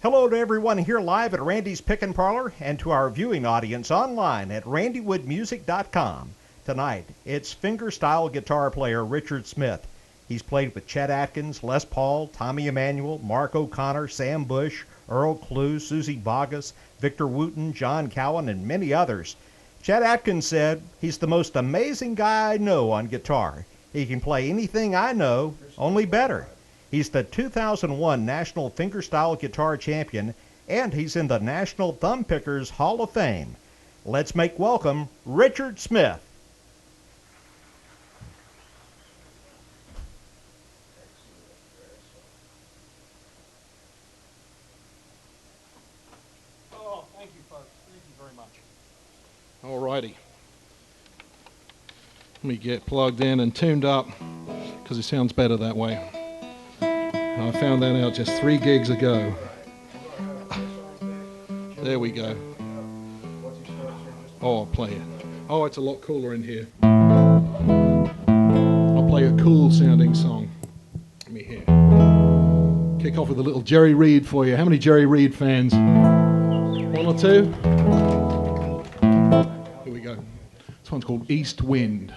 Hello to everyone here live at Randy's Pickin Parlor and to our viewing audience online at randywoodmusic.com. Tonight, it's fingerstyle guitar player Richard Smith. He's played with Chet Atkins, Les Paul, Tommy Emmanuel, Mark O'Connor, Sam Bush, Earl Klugh, Susie Boggess, Victor Wooten, John Cowan, and many others. Chet Atkins said, "He's the most amazing guy I know on guitar. He can play anything I know, only better." He's the 2001 National Fingerstyle Guitar Champion, and he's in the National Thumb Pickers Hall of Fame. Let's make welcome Richard Smith. Oh, thank you, folks. Thank you very much. All righty. Let me get plugged in and tuned up because it sounds better that way. I found that out just 3 gigs ago. There we go. Oh, I'll play it. Oh, it's a lot cooler in here. I'll play a cool sounding song. Let me hear. Kick off with a little Jerry Reed for you. How many Jerry Reed fans? 1 or 2? Here we go. This one's called East Wind.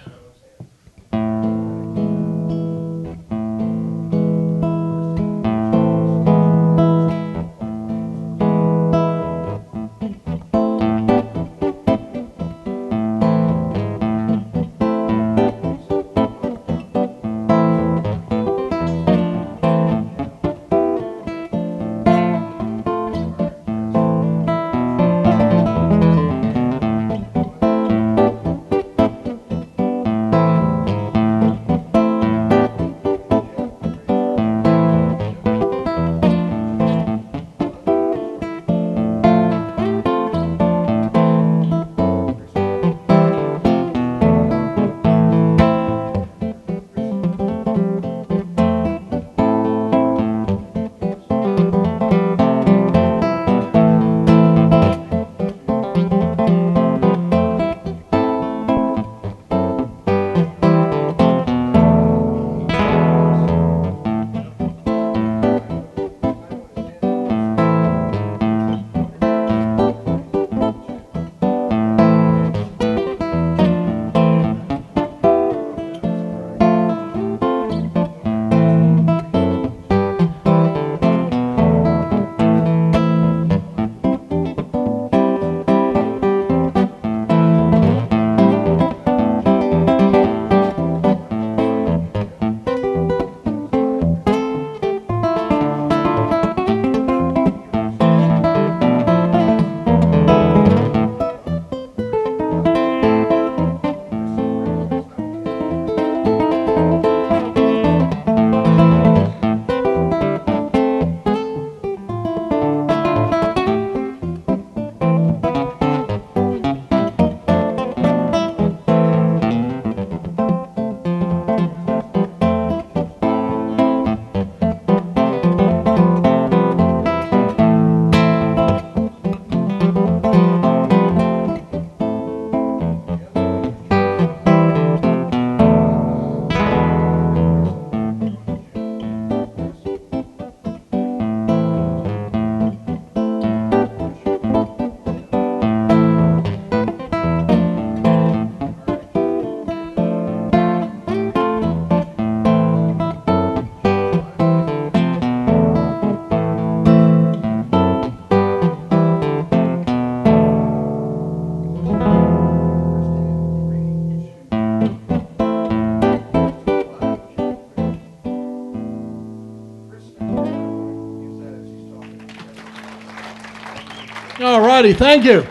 All righty, thank you.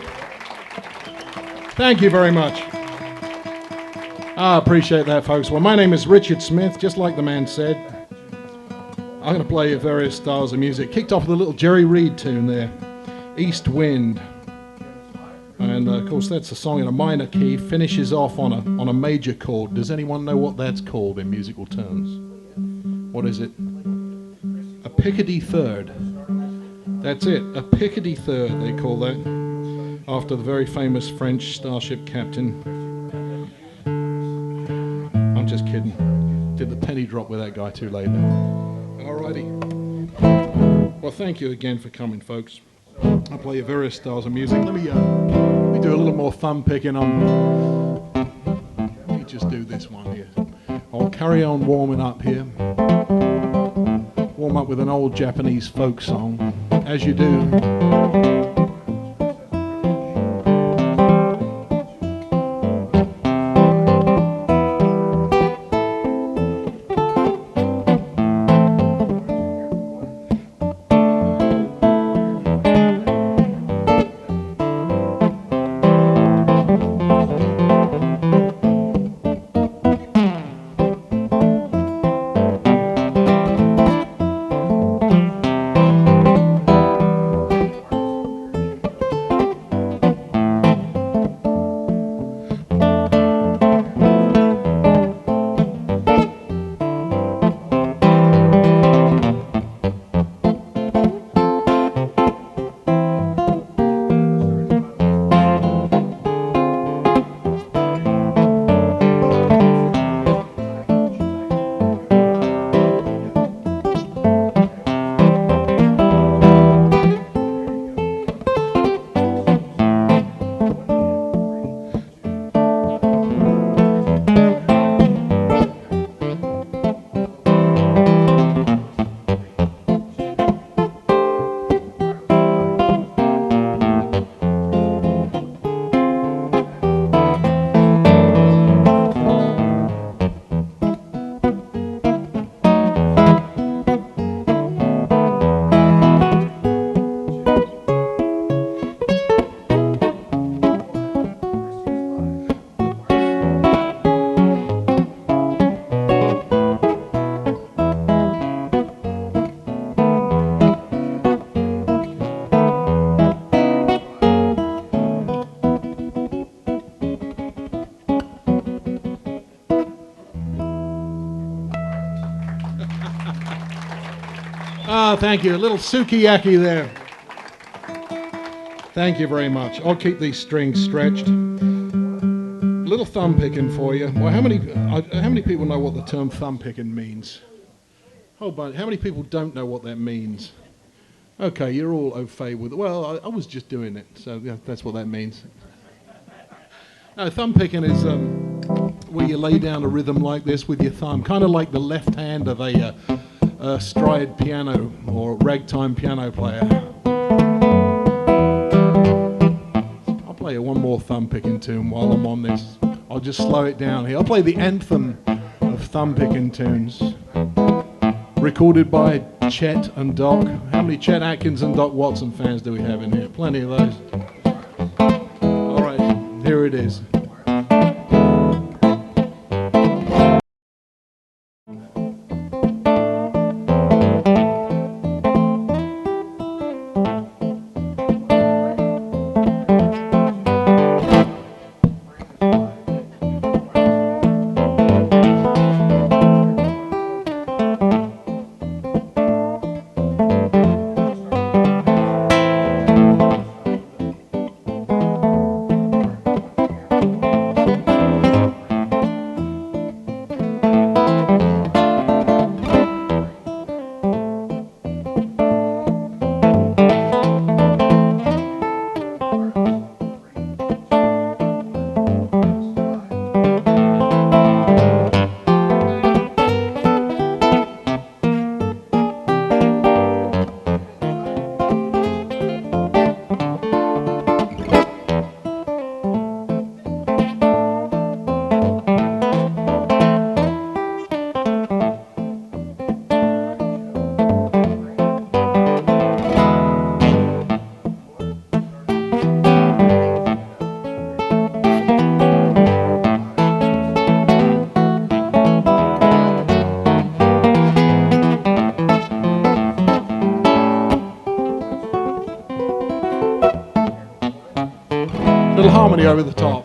Thank you very much. I appreciate that, folks. Well, my name is Richard Smith, just like the man said. I'm going to play you various styles of music. Kicked off with a little Jerry Reed tune there, East Wind. And of course, that's a song in a minor key, finishes off on a major chord. Does anyone know what that's called in musical terms? What is it? A Picardy third. That's it, a Picardy third, they call that, after the very famous French starship captain. I'm just kidding. Did the penny drop with that guy too late then? Alrighty. Well, thank you again for coming, folks. I'll play you various styles of music. Let me do a little more thumb picking on. Let me just do this one here. I'll carry on warming up here. Warm up with an old Japanese folk song, as you do. Thank you. A little sukiyaki there. Thank you very much. I'll keep these strings stretched. A little thumb picking for you. Well, how many people know what the term thumb picking means? Oh, but how many people don't know what that means? Okay, you're all au fait with it. Well, I was just doing it, so yeah, that's what that means. No, thumb picking is where you lay down a rhythm like this with your thumb, kind of like the left hand of a stride piano or ragtime piano player. I'll play you one more thumb picking tune while I'm on this. I'll just slow it down here. I'll play the anthem of thumb picking tunes, recorded by Chet and Doc. How many Chet Atkins and Doc Watson fans do we have in here? Plenty of those. All right, here it is. Little harmony over the top.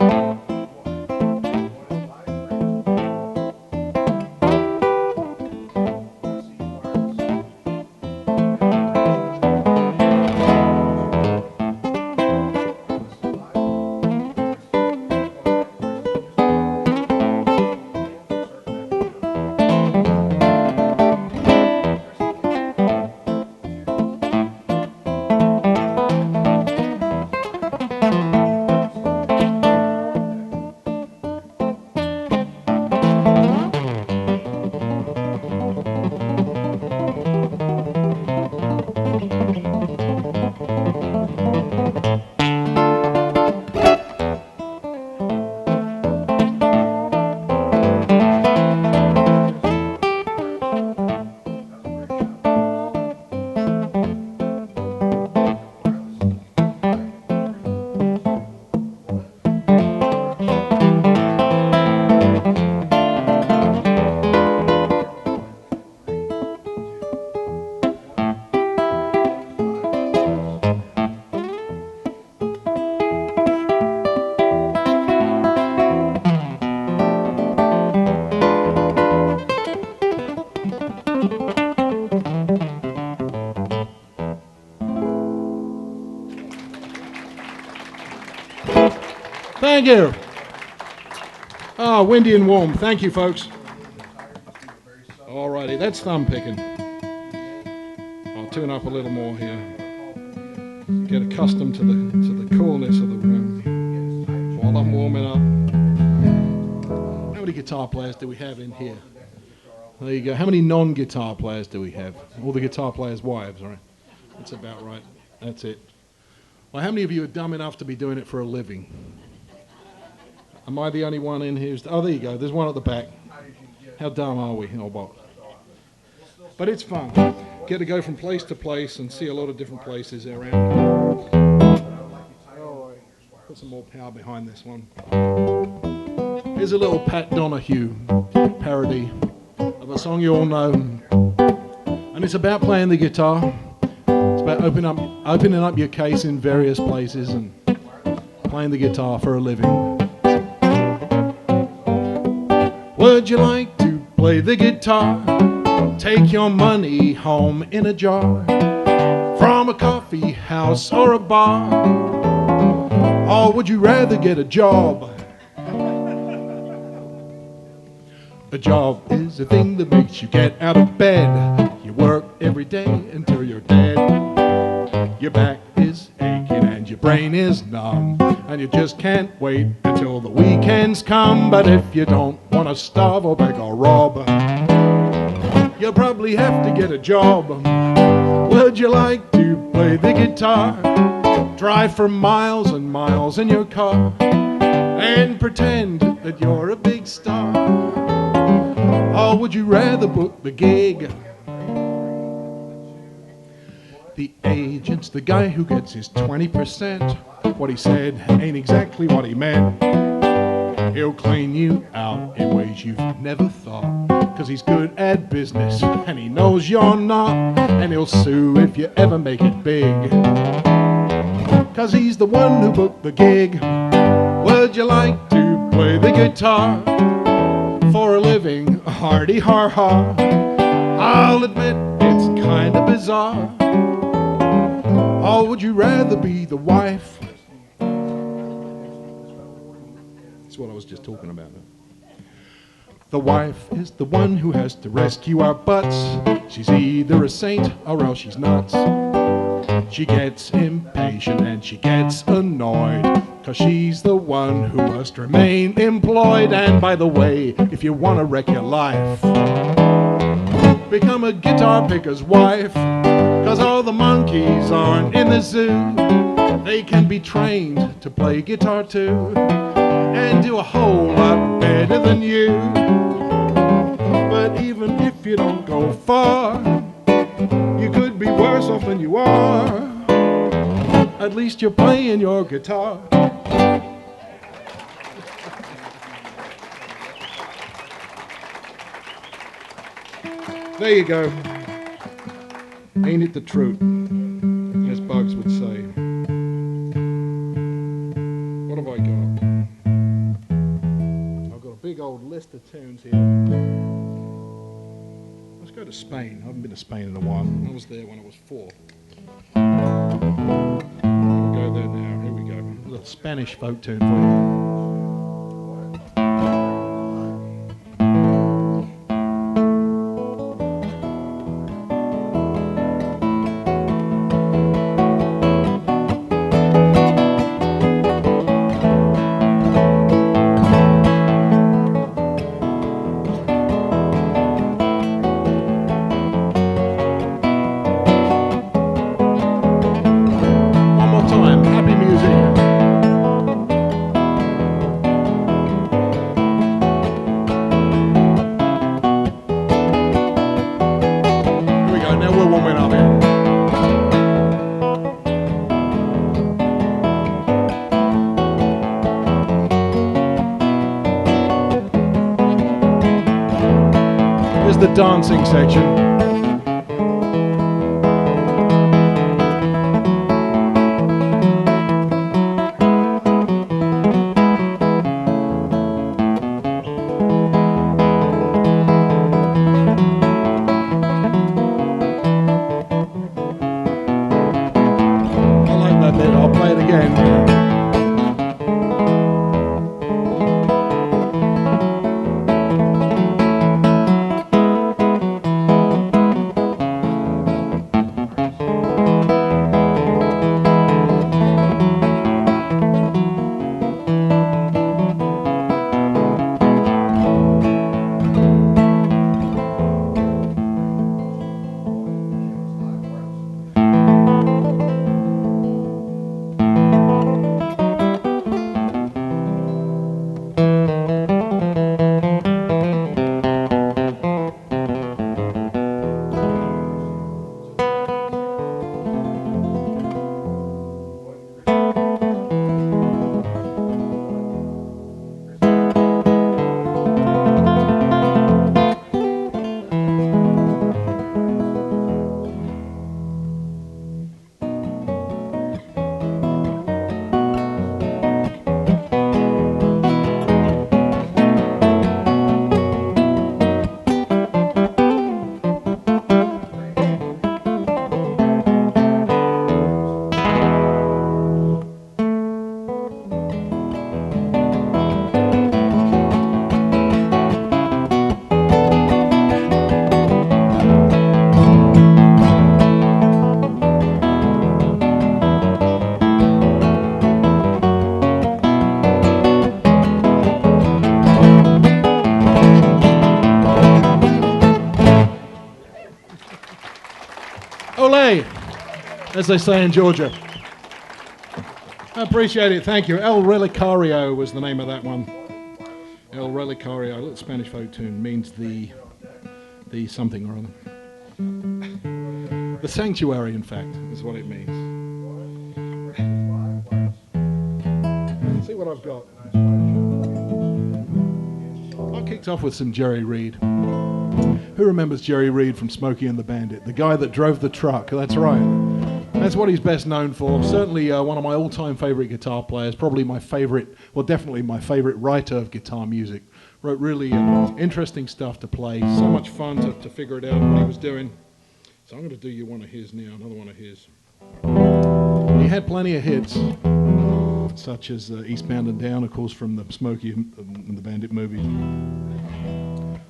Thank you. Ah, windy and warm. Thank you, folks. All righty, that's thumb picking. I'll tune up a little more here. Get accustomed to the coolness of the room while I'm warming up. How many guitar players do we have in here? There you go. How many non-guitar players do we have? All the guitar players' wives, right? That's about right. That's it. Well, how many of you are dumb enough to be doing it for a living? Am I the only one in here? Oh, there you go. There's one at the back. How dumb are we? Oh, well. But it's fun. Get to go from place to place and see a lot of different places around. Oh, put some more power behind this one. Here's a little Pat Donahue parody of a song you all know. And it's about playing the guitar. It's about opening up your case in various places and playing the guitar for a living. Would you like to play the guitar? Take your money home in a jar from a coffee house or a bar. Or would you rather get a job? A job is a thing that makes you get out of bed. You work every day until you're dead. Your back is aching and your brain is numb, and you just can't wait until the weekends come. But if you don't want to starve or beg or rob, you'll probably have to get a job. Would you like to play the guitar? Drive for miles and miles in your car and pretend that you're a big star? Or would you rather book the gig? The agent's the guy who gets his 20%. What he said ain't exactly what he meant. He'll clean you out in ways you've never thought, 'cause he's good at business and he knows you're not. And he'll sue if you ever make it big, 'cause he's the one who booked the gig. Would you like to play the guitar for a living? Hardy har har. I'll admit it's kind of bizarre. Or would you rather be the wife? That's what I was just talking about. The wife is the one who has to rescue our butts. She's either a saint or else she's nuts. She gets impatient and she gets annoyed, 'cause she's the one who must remain employed. And by the way, if you want to wreck your life, become a guitar picker's wife. 'Cause all the monkeys aren't in the zoo. They can be trained to play guitar too, and do a whole lot better than you. But even if you don't go far, you could be worse off than you are. At least you're playing your guitar. There you go. Ain't it the truth, as Bugs would say. What have list of tunes here. Let's go to Spain. I haven't been to Spain in a while. I was there when I was 4. We'll go there now. Here we go. A little Spanish folk tune for you. The dancing section. I like that bit. I'll play it again. Ole, as they say in Georgia. I appreciate it, thank you. El Relicario was the name of that one. El Relicario, a little Spanish folk tune, means the something or other. The sanctuary, in fact, is what it means. Let's see what I've got. I kicked off with some Jerry Reed. Who remembers Jerry Reed from Smokey and the Bandit? The guy that drove the truck, that's right. That's what he's best known for. Certainly one of my all-time favorite guitar players, probably my favorite, well definitely my favorite writer of guitar music. Wrote really interesting stuff to play, so much fun to figure it out what he was doing. So I'm going to do you one of his now, another one of his. He had plenty of hits, such as Eastbound and Down, of course, from the Smokey and the Bandit movies.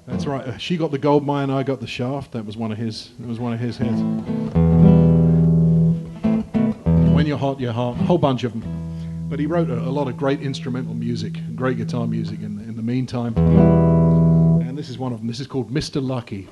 That's right. She got the gold mine, I got the shaft. That was one of his. It was one of his hits. When You're Hot, You're Hot. A whole bunch of them. But he wrote a lot of great instrumental music, great guitar music in the meantime. And this is one of them. This is called Mr. Lucky.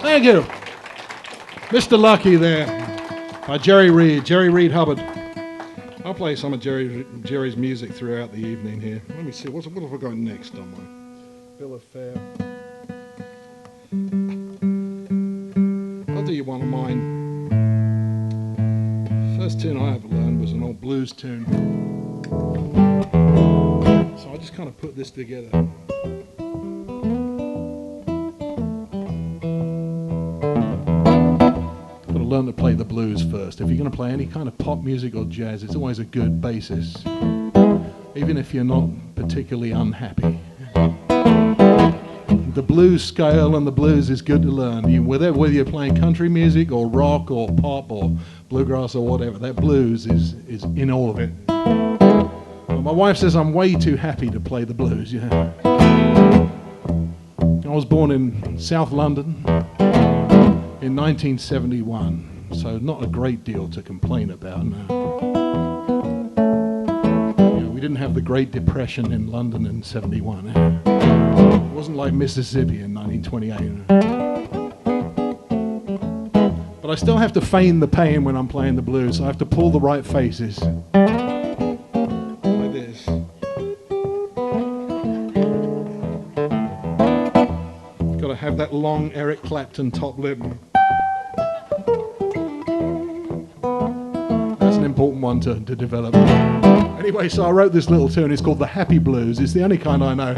Thank you. Mr. Lucky there by Jerry Reed Hubbard. I'll play some of Jerry's music throughout the evening here. Let me see, what have I got next on my bill of fare? I'll do you one of mine. First tune I ever learned was an old blues tune. So I just kind of put this together. Got to learn to play the blues first. If you're going to play any kind of pop music or jazz, it's always a good basis, even if you're not particularly unhappy. The blues scale and the blues is good to learn. Whether you're playing country music or rock or pop or bluegrass or whatever, that blues is in all of it. Well, my wife says I'm way too happy to play the blues. Yeah. I was born in South London in 1971, so not a great deal to complain about. No. We didn't have the Great Depression in London in 71. It wasn't like Mississippi in 1928. But I still have to feign the pain when I'm playing the blues. So I have to pull the right faces. Like this. Got to have that long Eric Clapton top lip. That's an important one to develop. Anyway, so I wrote this little tune. It's called The Happy Blues. It's the only kind I know.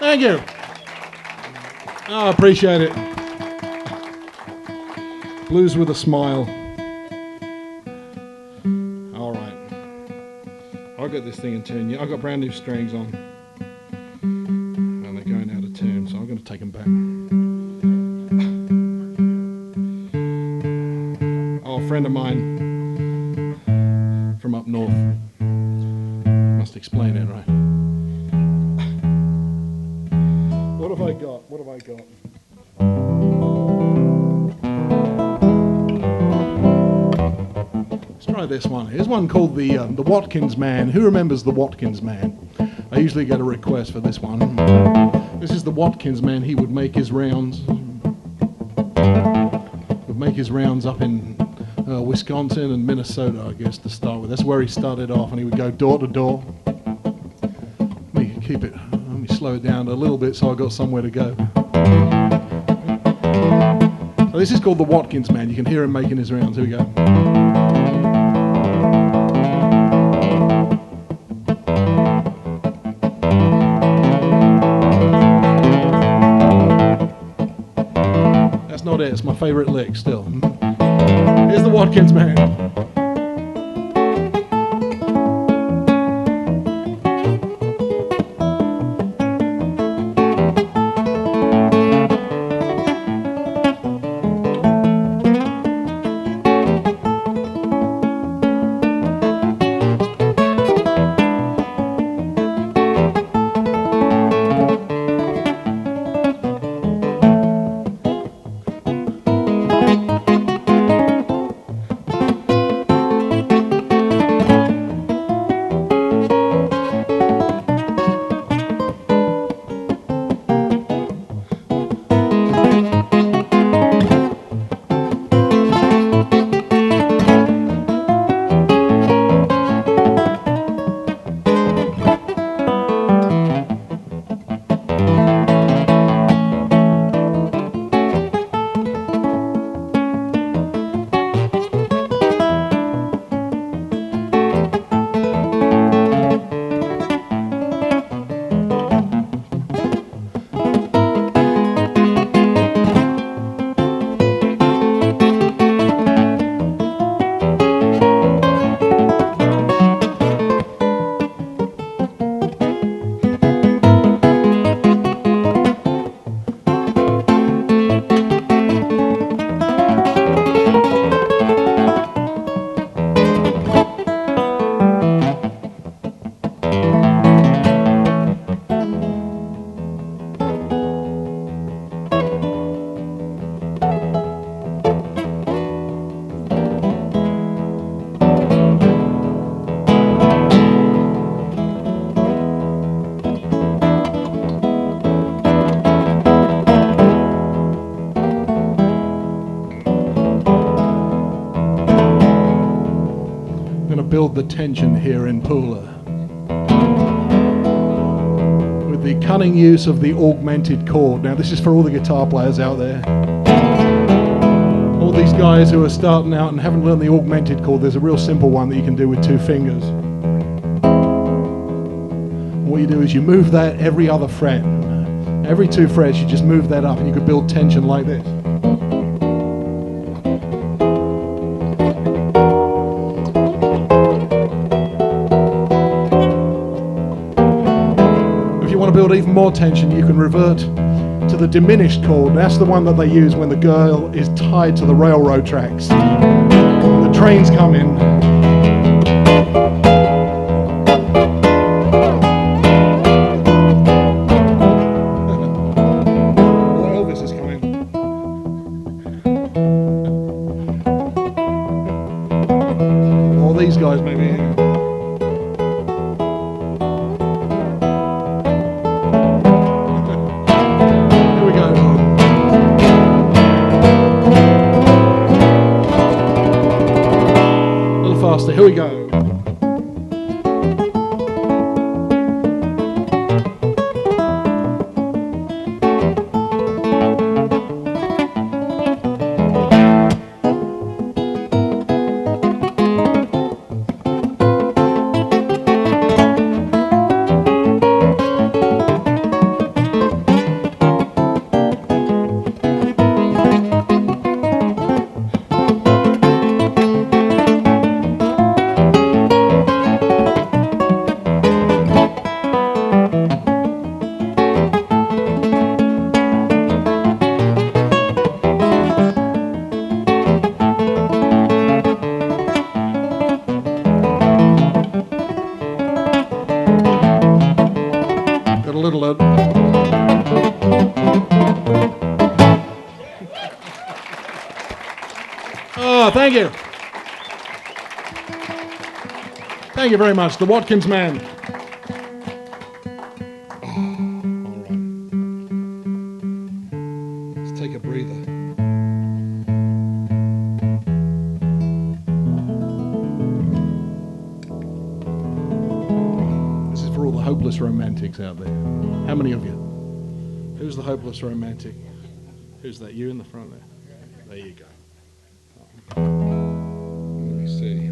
Thank you. Oh, I appreciate it. Blues with a smile. All right. I'll get this thing in tune. Yeah, I've got brand new strings on. And they're going out of tune, so I'm going to take them back. Oh, a friend of mine from up north. Must explain it, right? What have I got? What have I got? Let's try this one. Here's one called the Watkins Man. Who remembers the Watkins Man? I usually get a request for this one. This is the Watkins Man. He would make his rounds. Would make his rounds up in Wisconsin and Minnesota, I guess, to start with. That's where he started off, and he would go door to door. Let me keep it. Let me slow it down a little bit so I've got somewhere to go. So this is called the Watkins Man. You can hear him making his rounds. Here we go. That's not it. It's my favorite lick still. Here's the Watkins Man. Build the tension here in Pula with the cunning use of the augmented chord. Now this is for all the guitar players out there, all these guys who are starting out and haven't learned the augmented chord. There's a real simple one that you can do with 2 fingers. What you do is you move that every other fret, every 2 frets you just move that up, and you could build tension like this. Build even more tension, you can revert to the diminished chord. That's the one that they use when the girl is tied to the railroad tracks. When the trains come in. Elvis is coming. All these guys maybe. Here we go. got a little... Oh, thank you. Thank you very much. The Watkins Man. All right. Let's take a breather. This is for all the hopeless romantics out there. How many of you? Who's the hopeless romantic? Who's that? You in the front there? There you go. Let me see.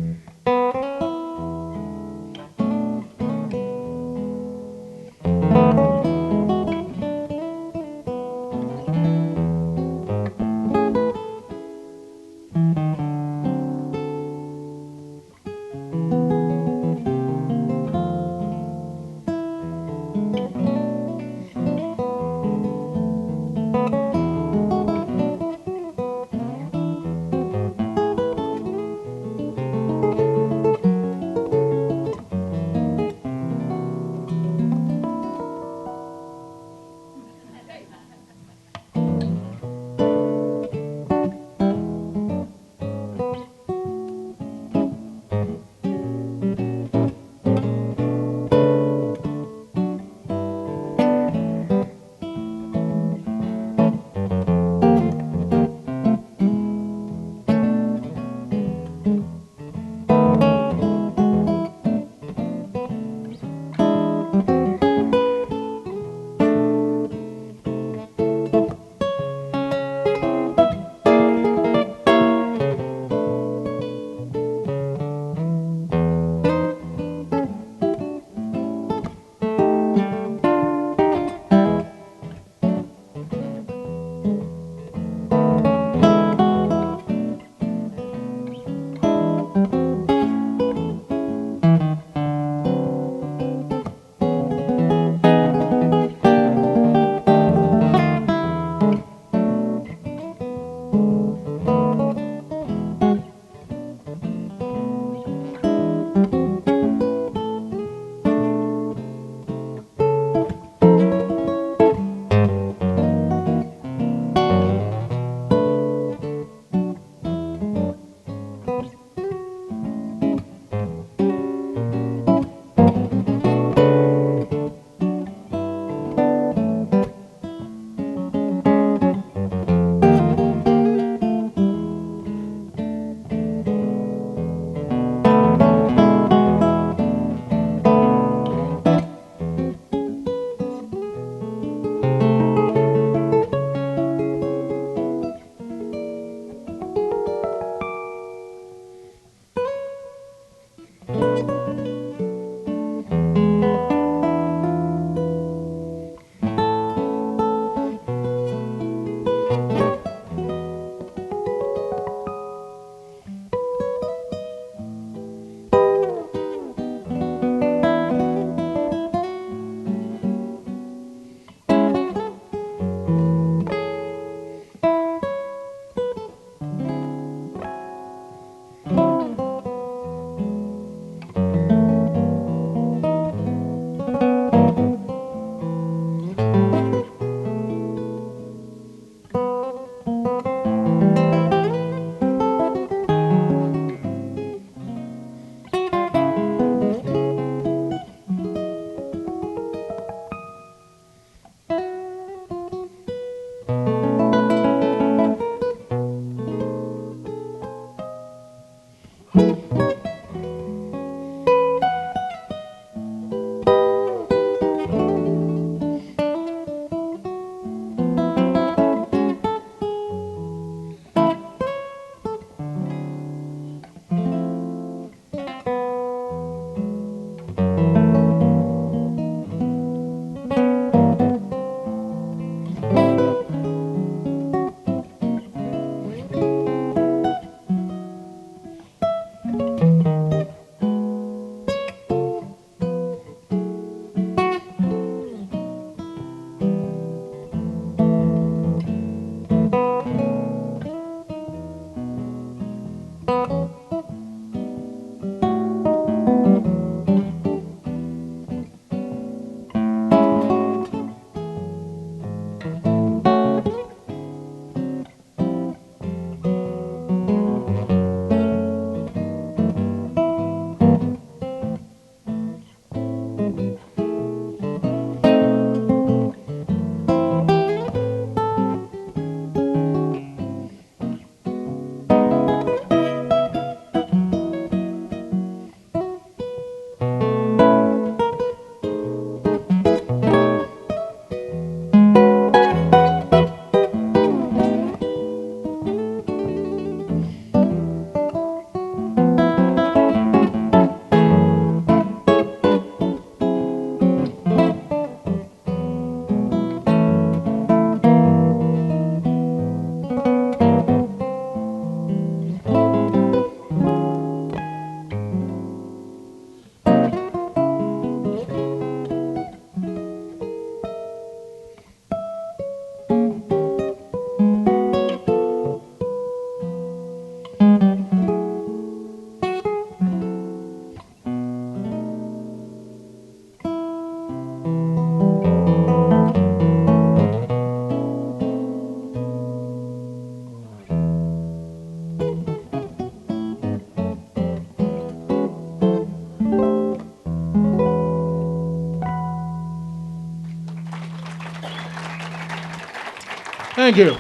Thank you.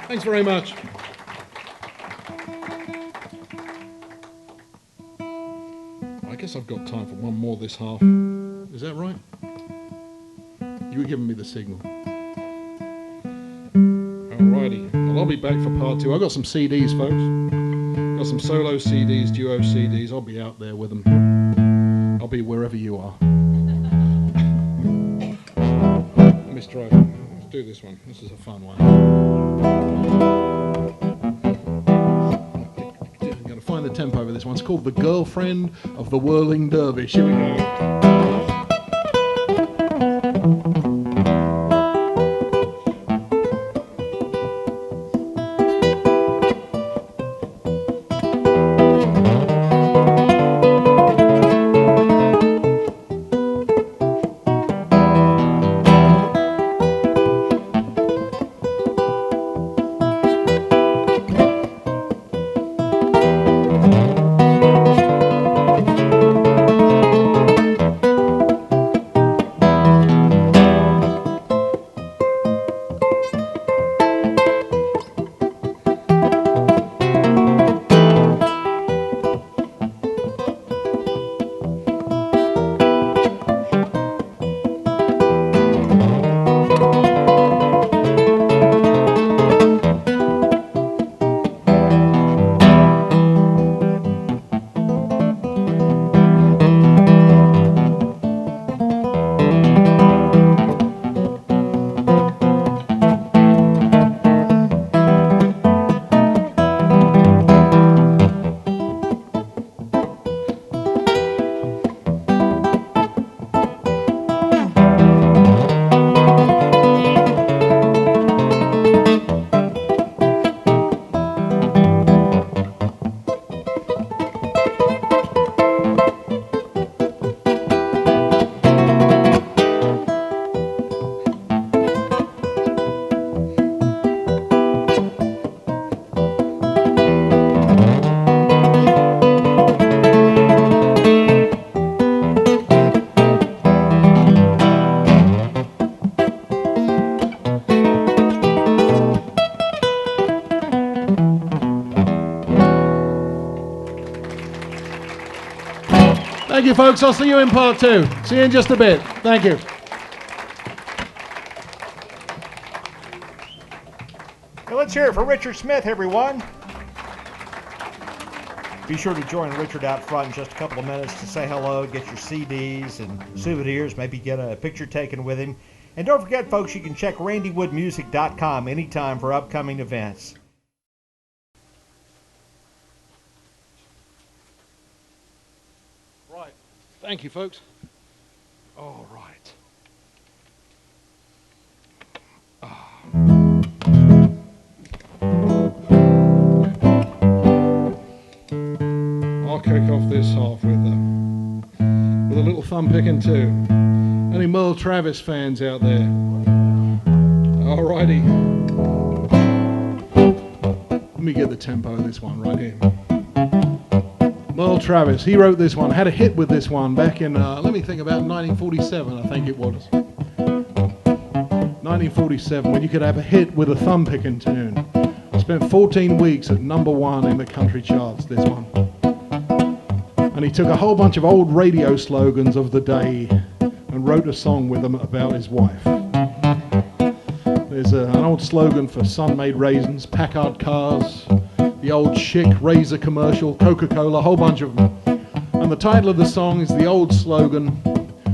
Thanks very much. I guess I've got time for one more this half. Is that right? You were giving me the signal. Alrighty. Well, I'll be back for part 2. I've got some CDs, folks. Got some solo CDs, duo CDs. I'll be out there with them. I'll be wherever you are. Let me try. Let's do this one. This is a fun one. I'm going to find the tempo of this one. It's called The Girlfriend of the Whirling Dervish. Here we go. Thank you, folks. I'll see you in part 2. See you in just a bit. Thank you. Well, let's hear it for Richard Smith, everyone. Be sure to join Richard out front in just a couple of minutes to say hello, get your CDs and souvenirs, maybe get a picture taken with him. And don't forget, folks, you can check randywoodmusic.com anytime for upcoming events. Right. Thank you, folks. All right. I'll kick off this half with a little thumb picking too. Any Merle Travis fans out there? Alrighty. Let me get the tempo of this one right here. Merle Travis, he wrote this one, had a hit with this one back in, let me think, about 1947, I think it was. 1947, when you could have a hit with a thumb picking tune. Spent 14 weeks at #1 in the country charts, this one. And he took a whole bunch of old radio slogans of the day and wrote a song with them about his wife. There's an old slogan for Sun-Made Raisins, Packard cars, the old Schick Razor commercial, Coca-Cola, a whole bunch of them. And the title of the song is the old slogan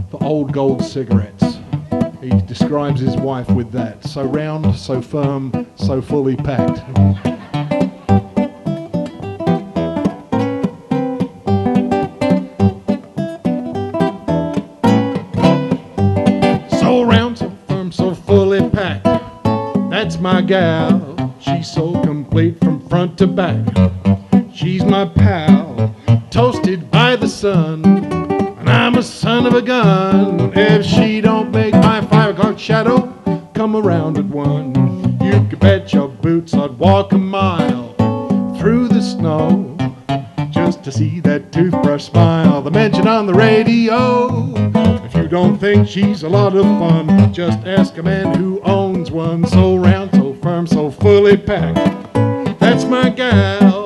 for Old Gold cigarettes. He describes his wife with that. So round, so firm, so fully packed. So round, so firm, so fully packed. That's my gal. She's so complete from front to back. She's my pal, toasted by the sun, and I'm a son of a gun. If she don't make my 5 o'clock shadow come around at 1, you can bet your boots I'd walk a mile through the snow just to see that toothbrush smile. The mention on the radio, if you don't think she's a lot of fun, just ask a man who owns one. So round, so firm, so fully packed. That's my gal.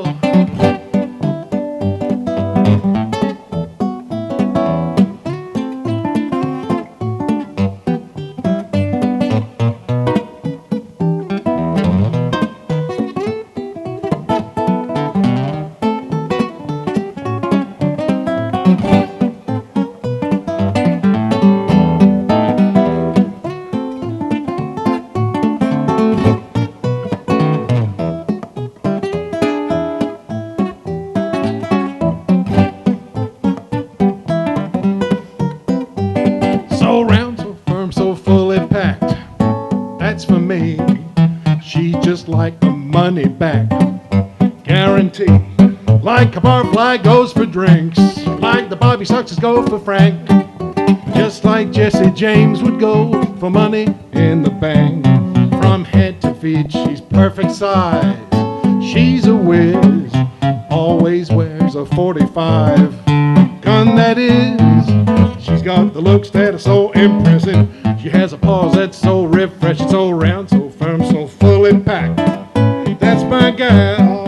So round, so firm, so fully packed. That's for me. She's just like a money back guarantee. Like a barfly goes for drinks, like the Bobby Soxers go for Frank, just like Jesse James would go for money in the bank. From head to feet, she's perfect size. She's a whiz, always wears a 45 gun, that is. She's got the looks that are so impressive. She has a pause that's so refreshing, so round, so firm, so fully packed. That's my gal.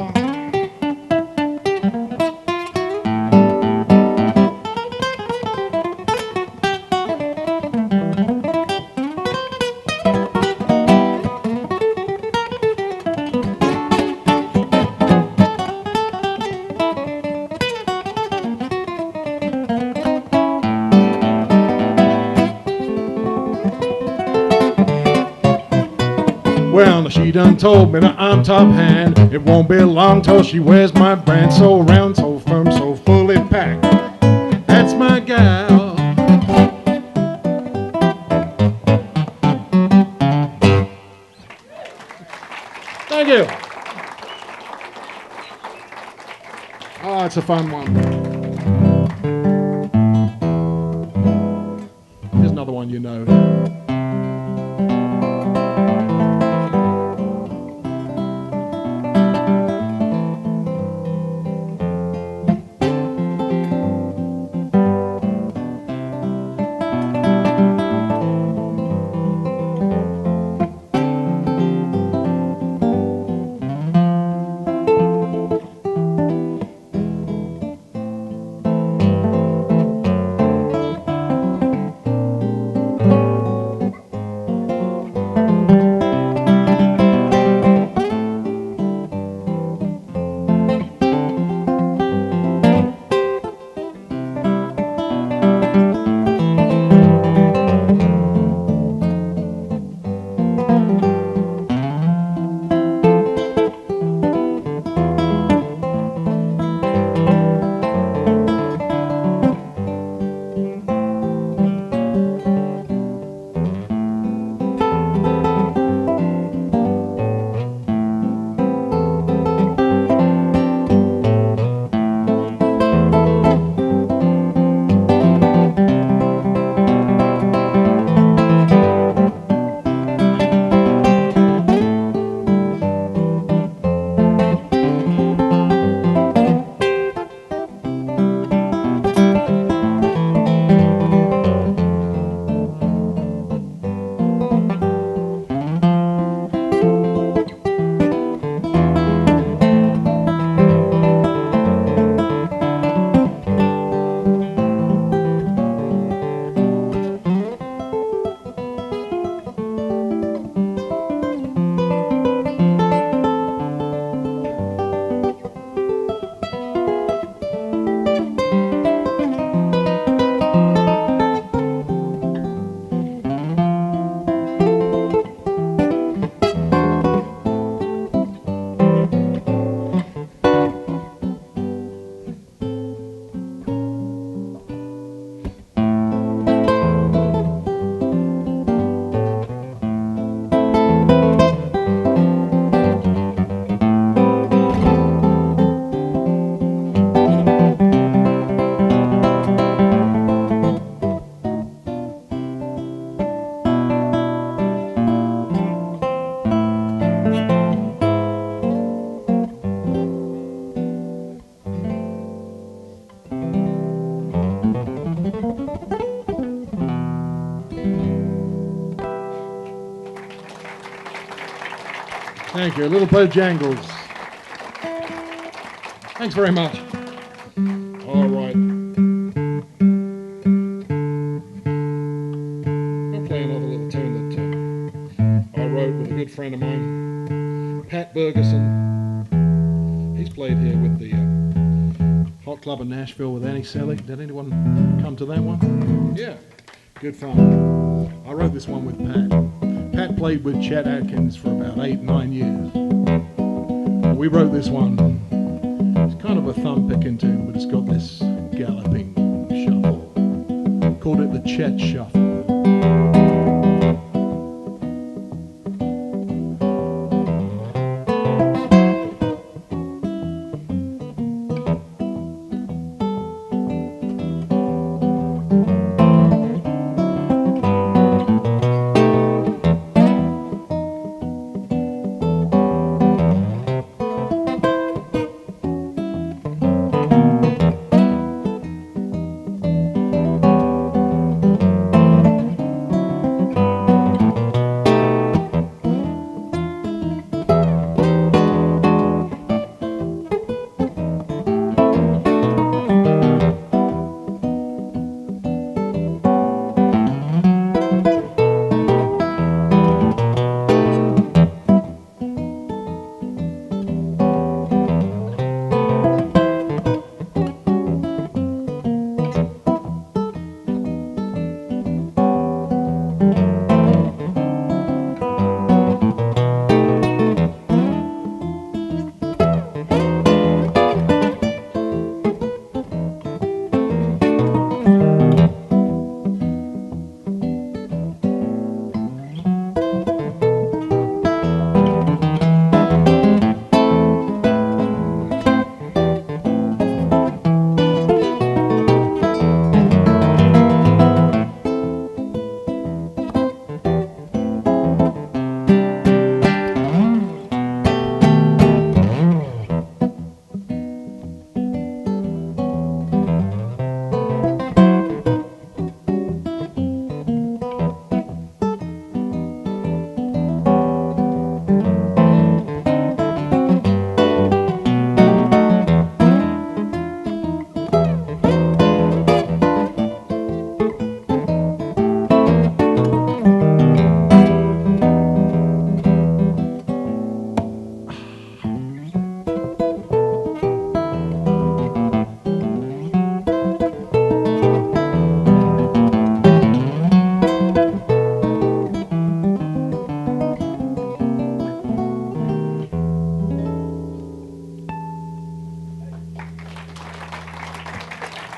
Well, now she done told me that I'm top hand. It won't be long till she wears my brand. So round, so firm, so fully packed. That's my gal. Thank you. Oh, it's a fun one. Here's another one you know. Thank you. A little Bojangles. Thanks very much. All right. I'll play another little tune that I wrote with a good friend of mine, Pat Bergeson. He's played here with the Hot Club in Nashville with Annie Selick. Did anyone come to that one? Yeah. Good fun. I wrote this one with Pat. Pat played with Chet Atkins for about 8-9 years. We wrote this one. It's kind of a thumb-picking tune, but it's got this galloping shuffle. Called it the Chet Shuffle.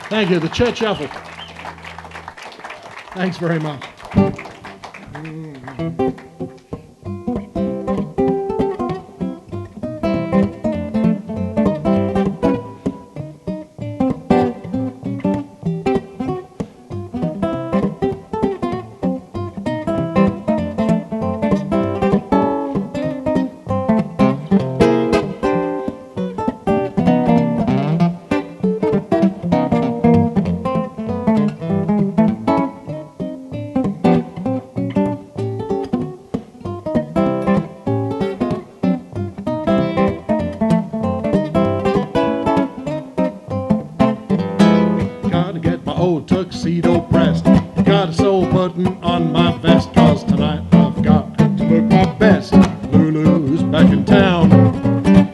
Thank you, the Chet Shuffle. Thanks very much. Tuxedo pressed. Got a soul button on my vest, 'cause tonight I've got to look my best. Lulu's back in town.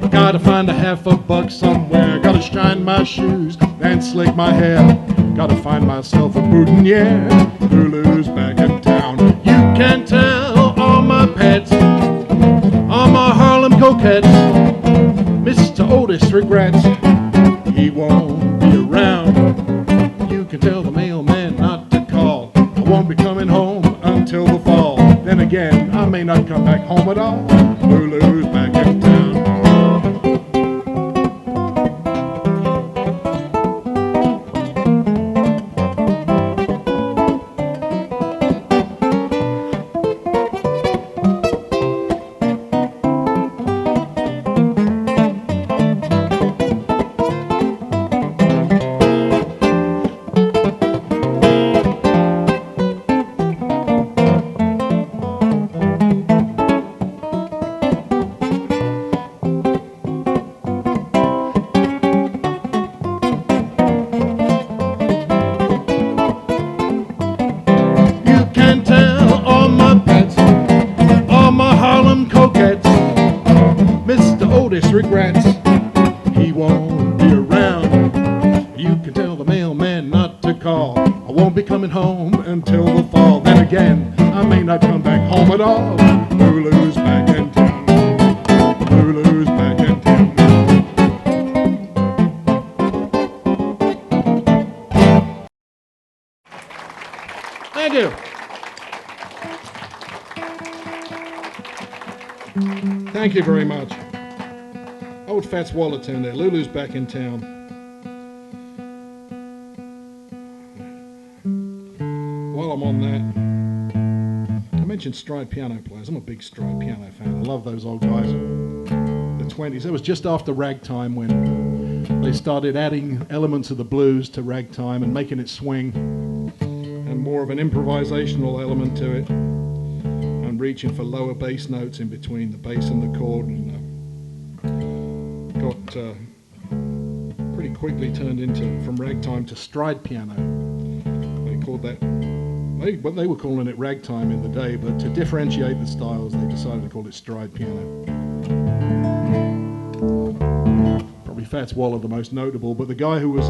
Gotta find a $50 somewhere. Gotta shine my shoes and slick my hair. Gotta find myself a boutonniere. Lulu's back in town. You can tell all my pets, all my Harlem coquettes, Mr. Otis regrets he won't be around. You can tell the mailman not to call. I won't be coming home until the fall. Then again, I may not come back home at all. Lulu's back in town. Miss Regrets, he won't be around. You can tell the mailman not to call. I won't be coming home until the fall. Then again, I may not come back home at all. Lulu's back in town. Lulu's back in town. Thank you. Thank you very much. Old Fats Waller tune there. Lulu's back in town. While I'm on that, I mentioned stride piano players. I'm a big stride piano fan. I love those old guys. The 20s. It was just after ragtime when they started adding elements of the blues to ragtime and making it swing and more of an improvisational element to it and reaching for lower bass notes in between the bass and the chord, and got pretty quickly turned into from ragtime to stride piano. They called that, but they were calling it ragtime in the day, but to differentiate the styles they decided to call it stride piano. Probably Fats Waller the most notable, but the guy who was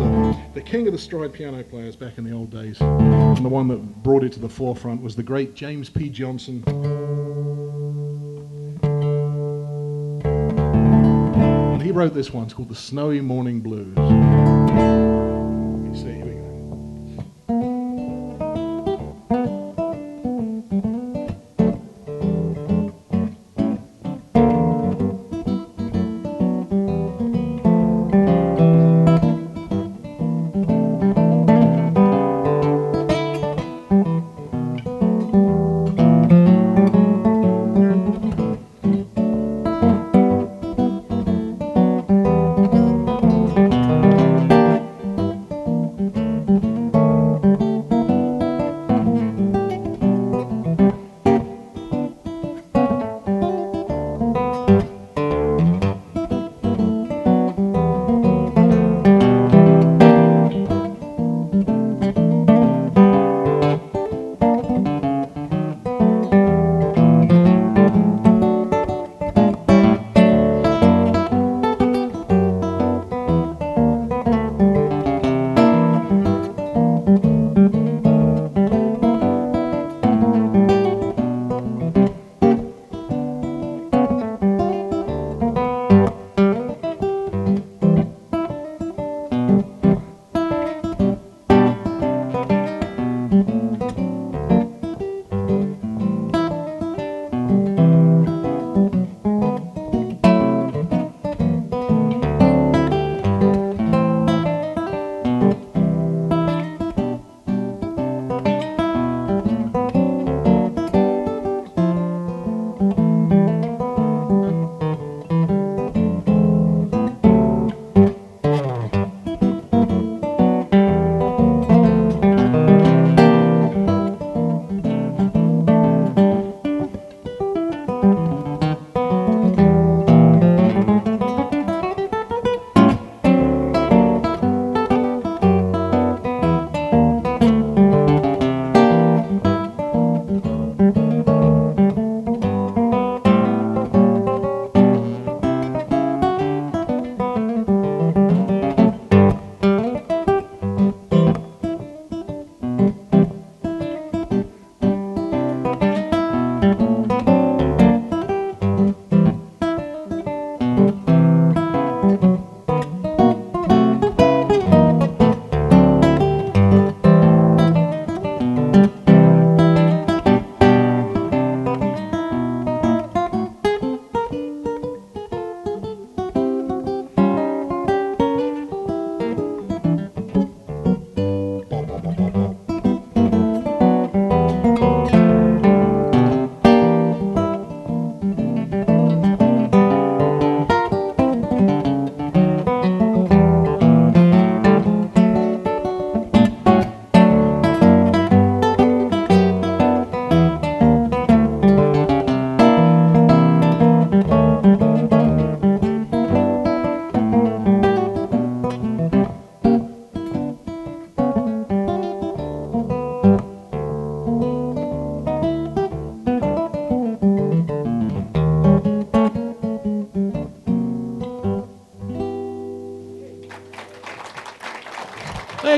the king of the stride piano players back in the old days, and the one that brought it to the forefront, was the great James P. Johnson. And he wrote this one. It's called The Snowy Morning Blues. Let me see, here we go.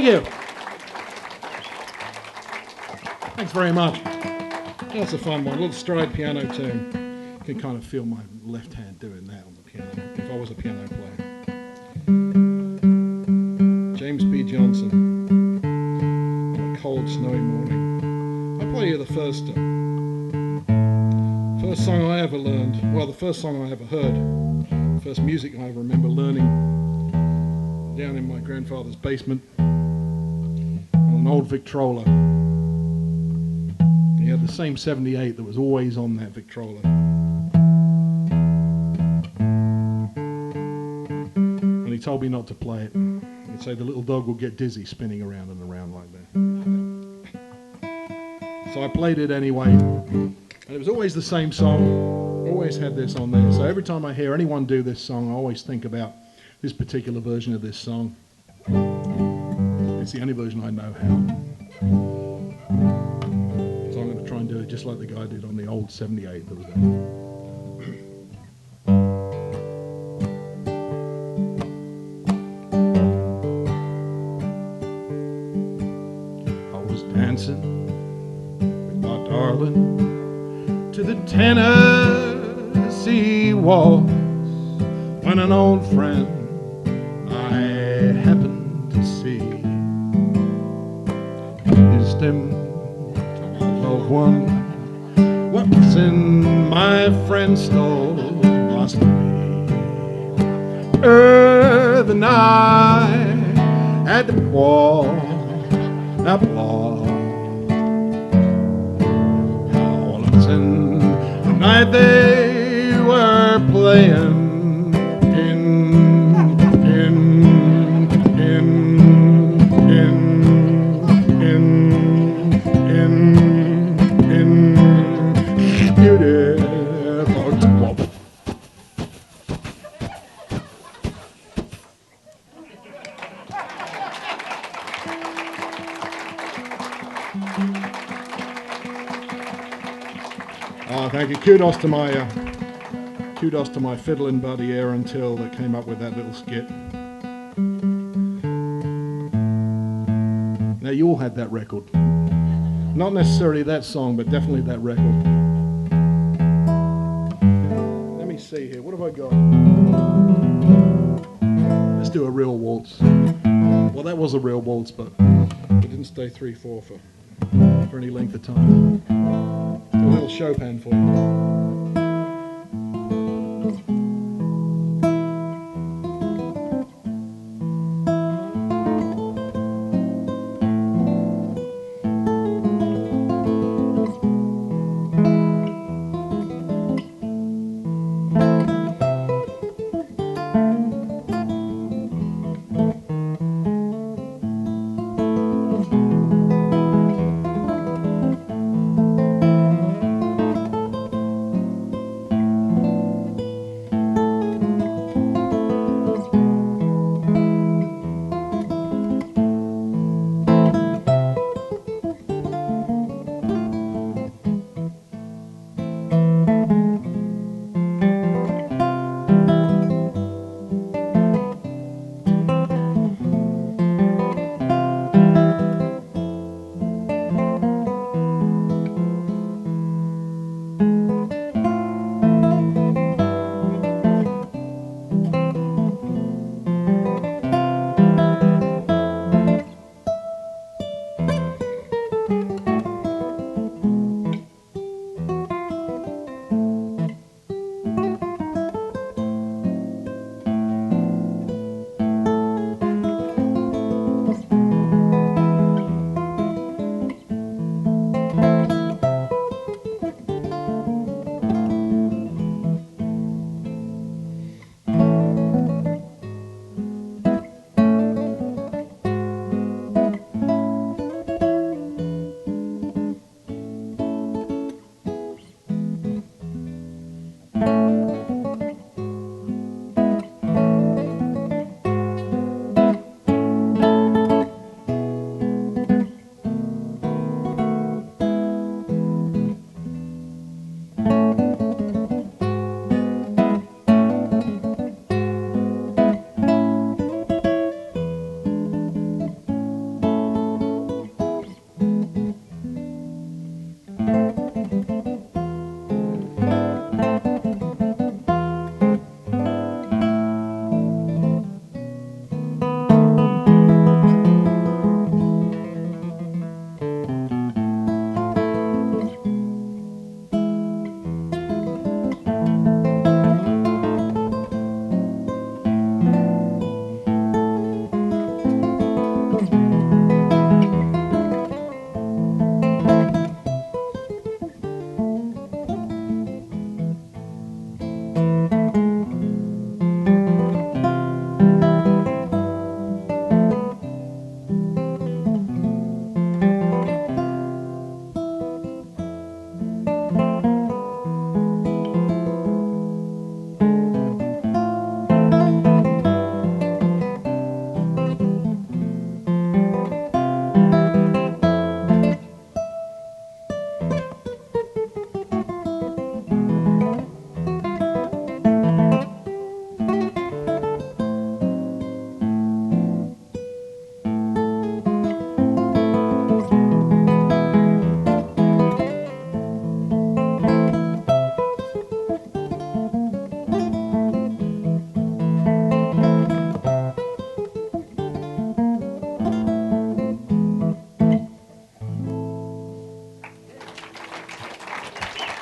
Thank you. Thanks very much. That's a fun one. A little stride piano tune. You can kind of feel my left hand doing that on the piano, if I was a piano player. James B. Johnson. On a cold, snowy morning. I'll play you the first song I ever learned. Well, the first song I ever heard. First music I ever remember learning. Down in my grandfather's basement. On an old Victrola. He had the same 78 that was always on that Victrola. And he told me not to play it. He'd say the little dog will get dizzy spinning around and around like that. So I played it anyway. And it was always the same song. Always had this on there. So every time I hear anyone do this song, I always think about this particular version of this song. It's the only version I know how. So I'm going to try and do it just like the guy did on the old 78 that was there. I was dancing with my darling to the Tennessee waltz when an old friend I happened to see kissed him to my loved one. What's in my friend's store must be the night at the wall. The night they were playing Thank you. Kudos to my fiddling buddy Aaron Till that came up with that little skit. Now you all had that record. Not necessarily that song, but definitely that record. Let me see here. What have I got? Let's do a real waltz. Well, that was a real waltz, but it didn't stay 3/4 for any length of time. A little Chopin for you.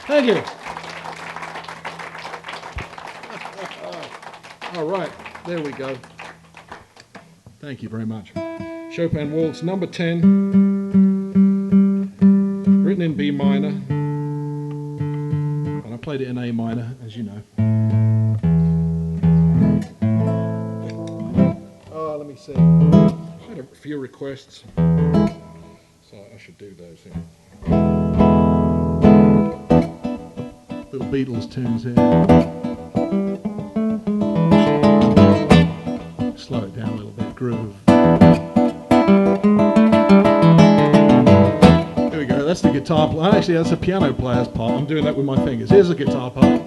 Thank you. All right, there we go. Thank you very much. Chopin Waltz number 10, written in B minor, and I played it in A minor, as you know. Let me see. I had a few requests, so I should do those here. Little Beatles tunes here. Slow it down a little bit, groove. Here we go, that's the guitar player. Actually, that's a piano player's part. I'm doing that with my fingers. Here's the guitar part.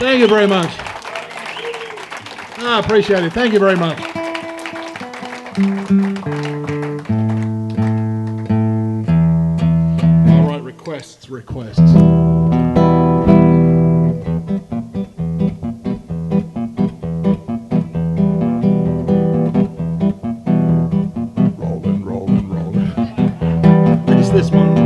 Thank you very much. I appreciate it. Thank you very much. All right, requests. Rolling. It's this one.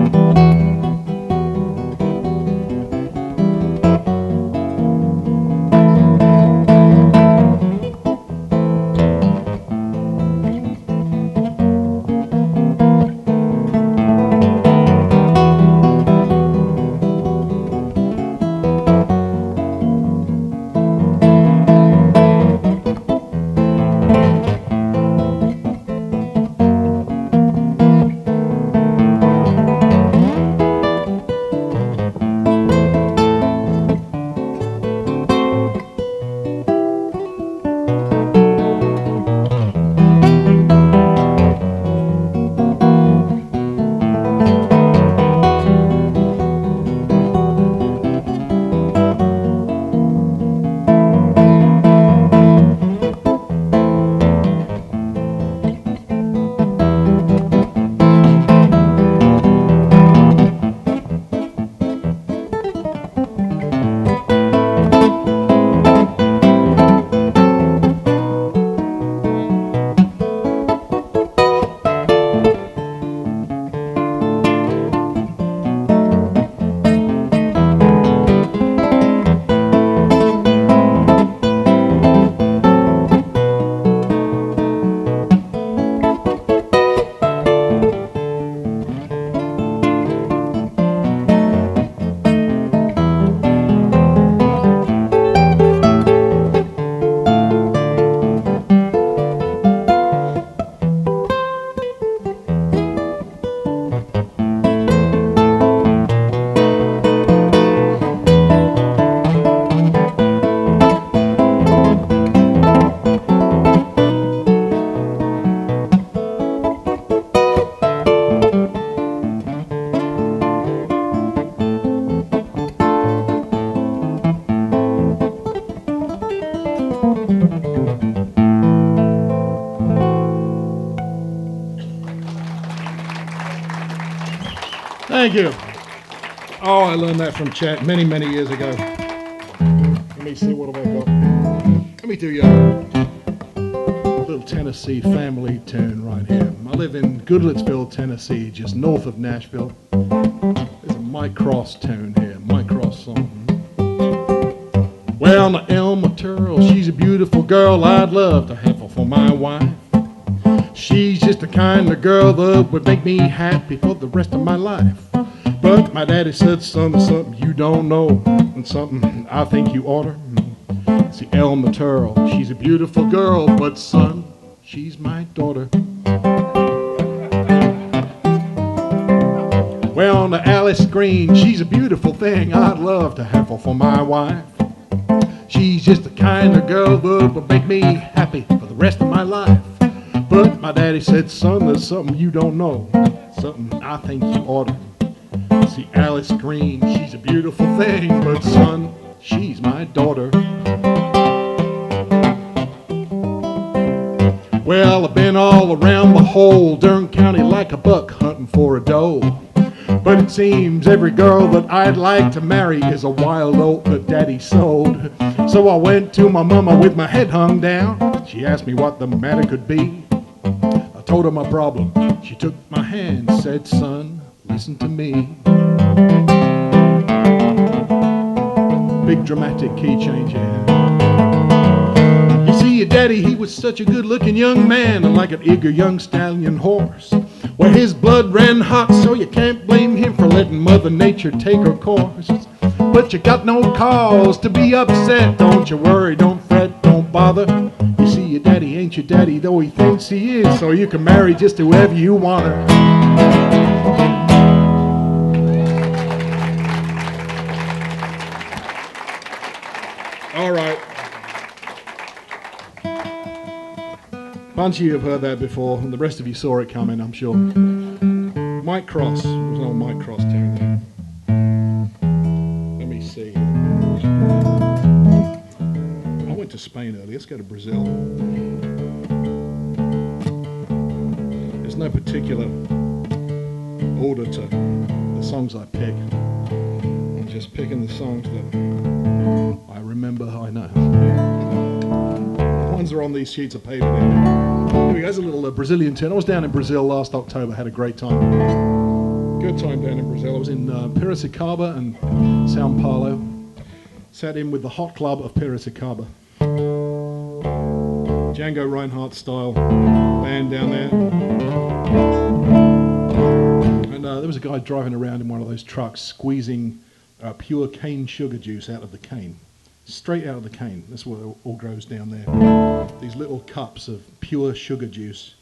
Thank you. Oh, I learned that from Chet many, many years ago. Let me see, what have I got? Let me do you a little Tennessee family tune right here. I live in Goodlettsville, Tennessee, just north of Nashville. There's a Mike Cross tune here, Mike Cross song. Well, now Elma Turl, she's a beautiful girl. I'd love to have her for my wife. She's just the kind of girl that would make me happy for the rest of my life. But my daddy said, son, there's something you don't know, and something I think you oughter. See, Elma Turl, she's a beautiful girl, but son, she's my daughter. Well, now Alice Green, she's a beautiful thing. I'd love to have her for my wife. She's just the kind of girl that would make me happy for the rest of my life. But my daddy said, son, there's something you don't know, something I think you oughter. See, Alice Green, she's a beautiful thing, but son, she's my daughter. Well, I've been all around the whole Durham County like a buck hunting for a doe. But it seems every girl that I'd like to marry is a wild oat that daddy sold. So I went to my mama with my head hung down. She asked me what the matter could be. I told her my problem. She took my hand, said, son, listen to me. Big dramatic key change here. You see, your daddy, he was such a good-looking young man, and like an eager young stallion horse. Well, his blood ran hot, so you can't blame him for letting Mother Nature take her course. But you got no cause to be upset. Don't you worry, don't fret, don't bother. You see, your daddy ain't your daddy, though he thinks he is, so you can marry just whoever you want her. All right. A bunch of you have heard that before, and the rest of you saw it coming, I'm sure. Mike Cross. There was an old Mike Cross tune there. Let me see. I went to Spain earlier. Let's go to Brazil. There's no particular order to the songs I pick. I'm just picking the songs that I remember I know. The ones that are on these sheets of paper there. Here we go, there's a little Brazilian tune. I was down in Brazil last October, had a great time. Good time down in Brazil. I was in Piracicaba and São Paulo. Sat in with the Hot Club of Piracicaba. Django Reinhardt style band down there. And there was a guy driving around in one of those trucks squeezing pure cane sugar juice out of the cane. Straight out of the cane. That's what it all grows down there. These little cups of pure sugar juice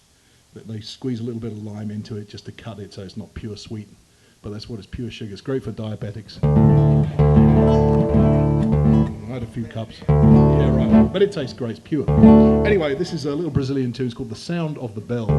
that they squeeze a little bit of lime into it just to cut it so it's not pure sweet. But that's what it's pure sugar. It's great for diabetics. I had a few cups. Yeah, right. But it tastes great. It's pure. Anyway, this is a little Brazilian tune. It's called The Sound of the Bells.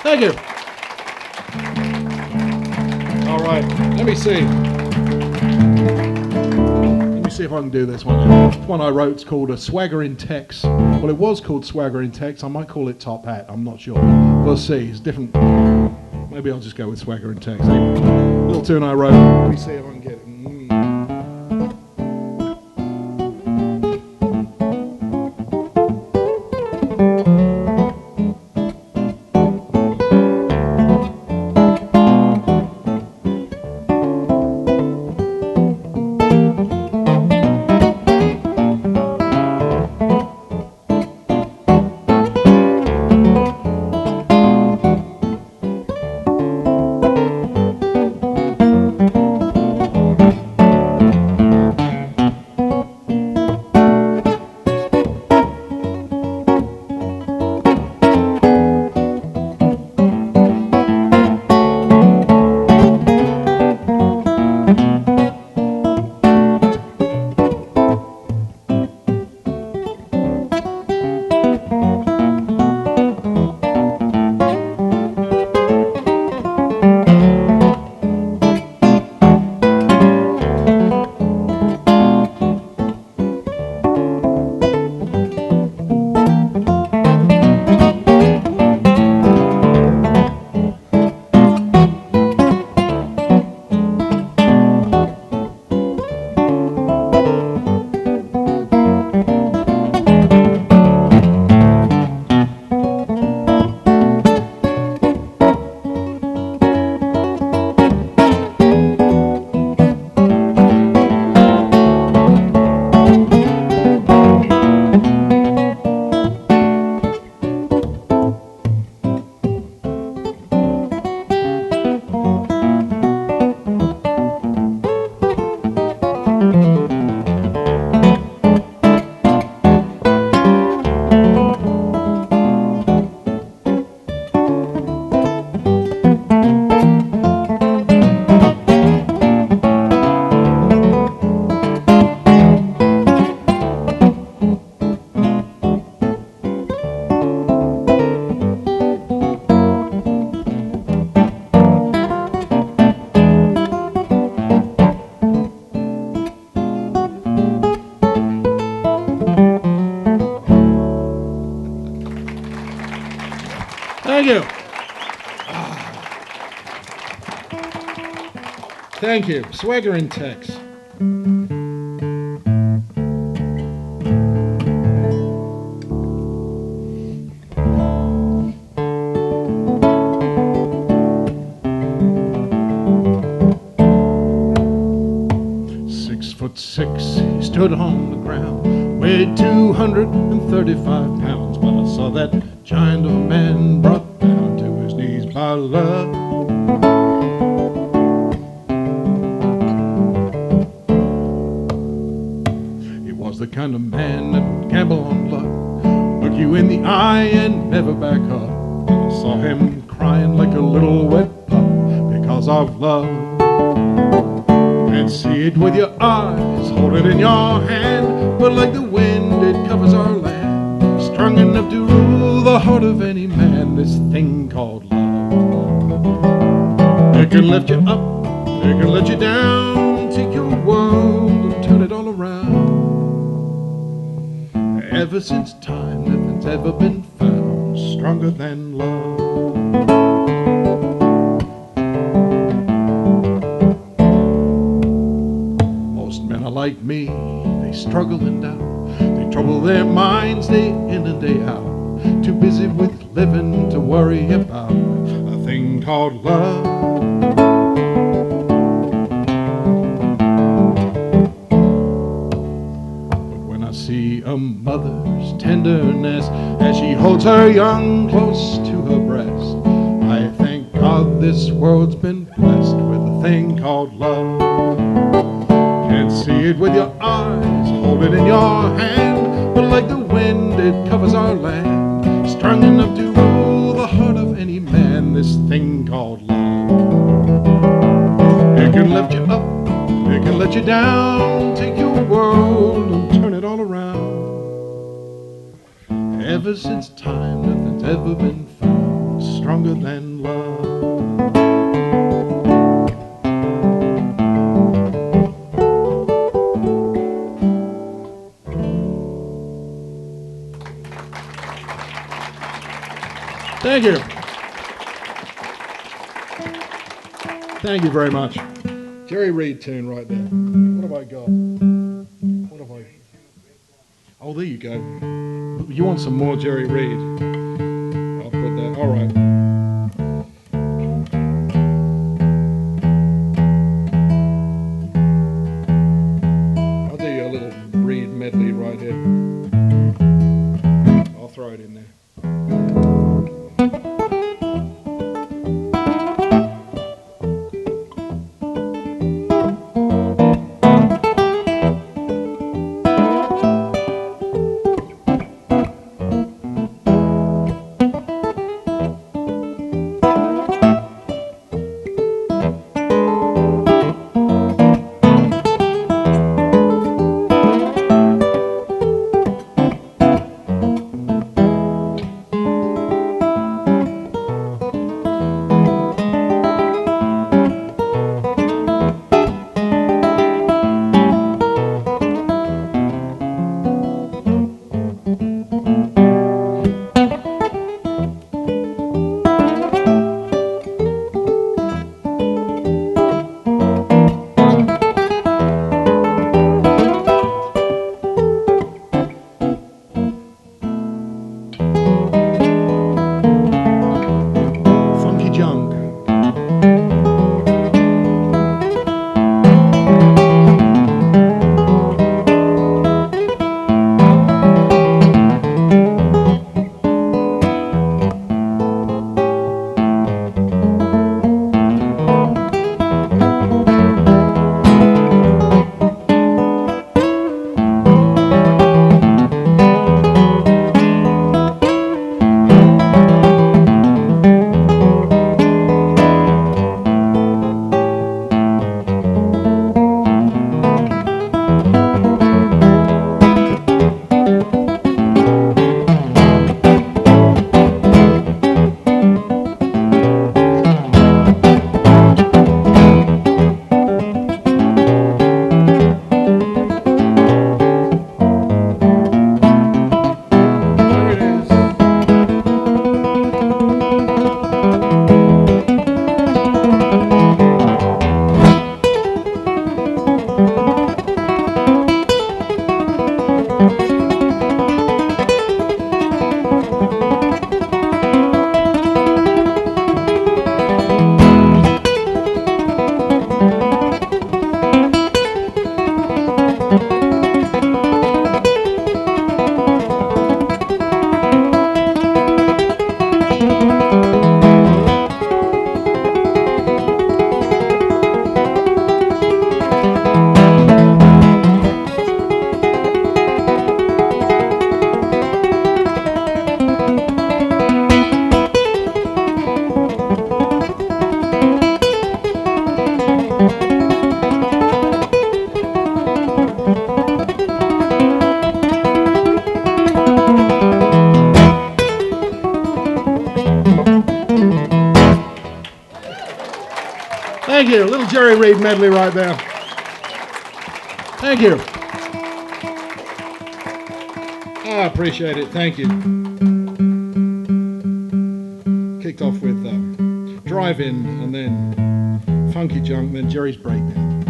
Thank you. All right, let me see. Let me see if I can do this one. This one I wrote is called a Swagger in Tex. Well, it was called Swagger in Tex. I might call it Top Hat. I'm not sure. We'll see. It's different. Maybe I'll just go with Swagger in Tex. Little tune I wrote. Let me see if I can get it. Thank you. Swagger in Tex. 6'6", he stood on the ground, weighed 235 pounds. When I saw that giant of a man brought down to his knees by love, he was the kind of man that would gamble on luck, look you in the eye and never back up. And I saw him crying like a little wet pup because of love. And see it with your eyes, hold it in your hand, but like the wind it covers our land, strong enough to rule the heart of any man, this thing called love. It can lift you up, it can let you down, take your world and turn it all around. Ever since time, nothing's ever been found stronger than love. Like me, they struggle and doubt, they trouble their minds day in and day out, too busy with living to worry about a thing called love. But when I see a mother's tenderness as she holds her young close to her breast, I thank God this world's been blessed with a thing called love. Can't see it with your eyes, hold it in your hand, but like the wind it covers our land, strong enough to rule the heart of any man, this thing called love. It can lift you up, it can let you down, take your world and turn it all around. Ever since time, nothing's ever been found stronger than love. Thank you. Thank you very much. Jerry Reed tune right there. What have I got? What have I... Oh, there you go. You want some more Jerry Reed? I'll put that. All right. I'll do you a little Reed medley right here. I'll throw it in there. you. A little Jerry Reed medley right there. Thank you. I appreciate it. Thank you. Kicked off with Drive-In and then Funky Junk, then Jerry's Breakdown.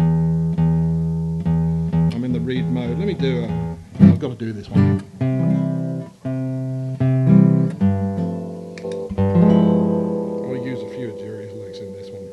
I'm in the Reed mode. Let me do I've got to do this one. I'll use a few of Jerry's licks in this one.